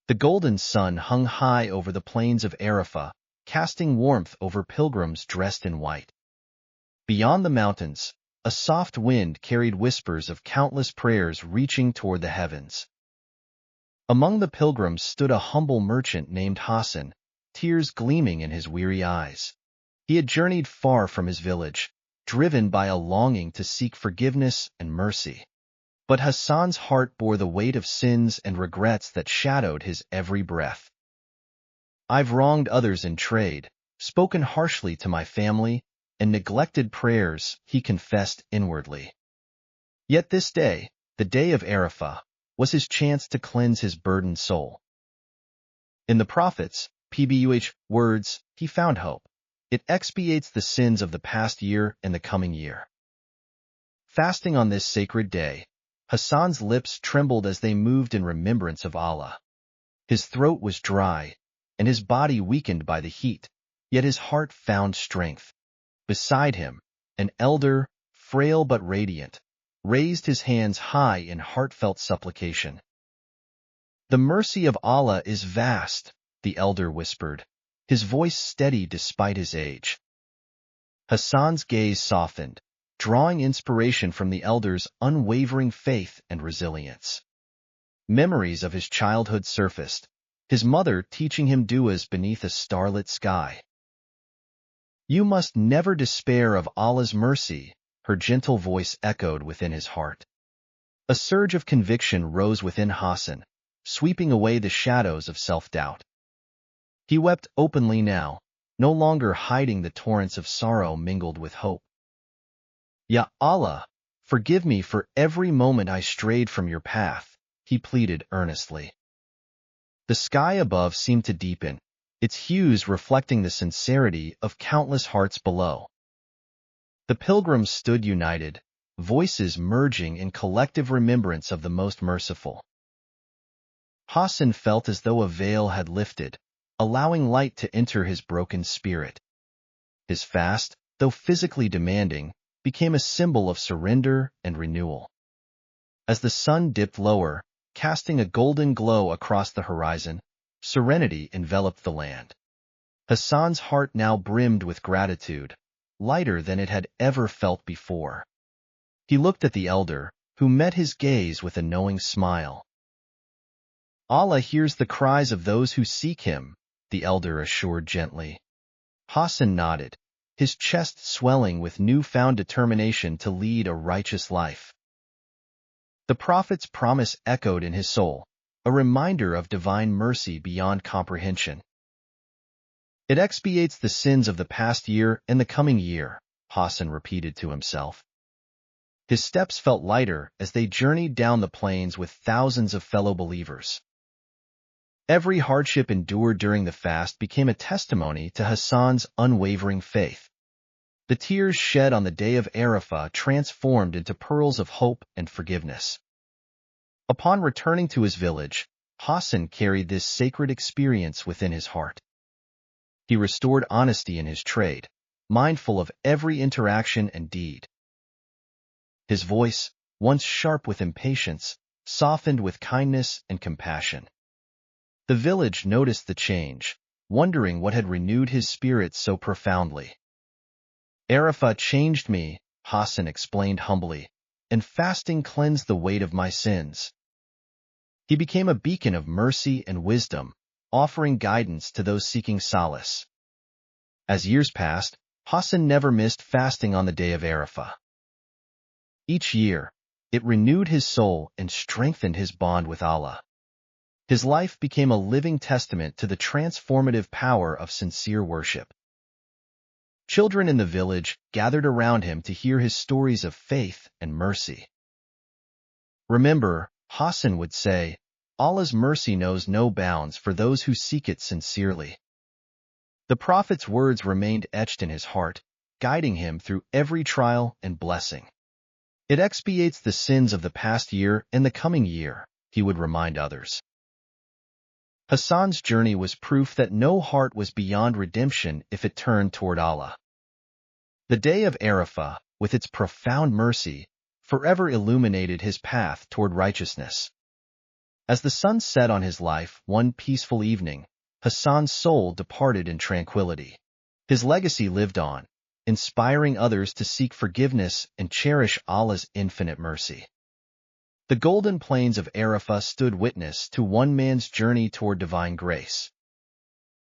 The golden sun hung high over the plains of Arafah, casting warmth over pilgrims dressed in white. Beyond the mountains, a soft wind carried whispers of countless prayers reaching toward the heavens. Among the pilgrims stood a humble merchant named Hassan, tears gleaming in his weary eyes. He had journeyed far from his village, driven by a longing to seek forgiveness and mercy. But Hassan's heart bore the weight of sins and regrets that shadowed his every breath. "I've wronged others in trade, spoken harshly to my family, and neglected prayers," he confessed inwardly. Yet this day, the day of Arafah, was his chance to cleanse his burdened soul. In the prophets' words, he found hope. It expiates the sins of the past year and the coming year. Fasting on this sacred day, Hassan's lips trembled as they moved in remembrance of Allah. His throat was dry, and his body weakened by the heat, yet his heart found strength. Beside him, an elder, frail but radiant, raised his hands high in heartfelt supplication. "The mercy of Allah is vast," the elder whispered, his voice steady despite his age. Hassan's gaze softened, drawing inspiration from the elder's unwavering faith and resilience. Memories of his childhood surfaced, his mother teaching him du'as beneath a starlit sky. "You must never despair of Allah's mercy," her gentle voice echoed within his heart. A surge of conviction rose within Hassan, sweeping away the shadows of self-doubt. He wept openly now, no longer hiding the torrents of sorrow mingled with hope. "Ya Allah, forgive me for every moment I strayed from your path," he pleaded earnestly. The sky above seemed to deepen, its hues reflecting the sincerity of countless hearts below. The pilgrims stood united, voices merging in collective remembrance of the most merciful. Hassan felt as though a veil had lifted, allowing light to enter his broken spirit. His fast, though physically demanding, became a symbol of surrender and renewal. As the sun dipped lower, casting a golden glow across the horizon, serenity enveloped the land. Hassan's heart now brimmed with gratitude, lighter than it had ever felt before. He looked at the elder, who met his gaze with a knowing smile. "Allah hears the cries of those who seek him," the elder assured gently. Hassan nodded, his chest swelling with newfound determination to lead a righteous life. The prophet's promise echoed in his soul, a reminder of divine mercy beyond comprehension. "It expiates the sins of the past year and the coming year," Hassan repeated to himself. His steps felt lighter as they journeyed down the plains with thousands of fellow believers. Every hardship endured during the fast became a testimony to Hassan's unwavering faith. The tears shed on the day of Arafah transformed into pearls of hope and forgiveness. Upon returning to his village, Hassan carried this sacred experience within his heart. He restored honesty in his trade, mindful of every interaction and deed. His voice, once sharp with impatience, softened with kindness and compassion. The village noticed the change, wondering what had renewed his spirit so profoundly. "Arafah changed me," Hassan explained humbly, "and fasting cleansed the weight of my sins." He became a beacon of mercy and wisdom, offering guidance to those seeking solace. As years passed, Hassan never missed fasting on the day of Arafah. Each year, it renewed his soul and strengthened his bond with Allah. His life became a living testament to the transformative power of sincere worship. Children in the village gathered around him to hear his stories of faith and mercy. "Remember," Hassan would say, "Allah's mercy knows no bounds for those who seek it sincerely." The prophet's words remained etched in his heart, guiding him through every trial and blessing. "It expiates the sins of the past year and the coming year," he would remind others. Hassan's journey was proof that no heart was beyond redemption if it turned toward Allah. The day of Arafah, with its profound mercy, forever illuminated his path toward righteousness. As the sun set on his life one peaceful evening, Hassan's soul departed in tranquility. His legacy lived on, inspiring others to seek forgiveness and cherish Allah's infinite mercy. The golden plains of Arafah stood witness to one man's journey toward divine grace.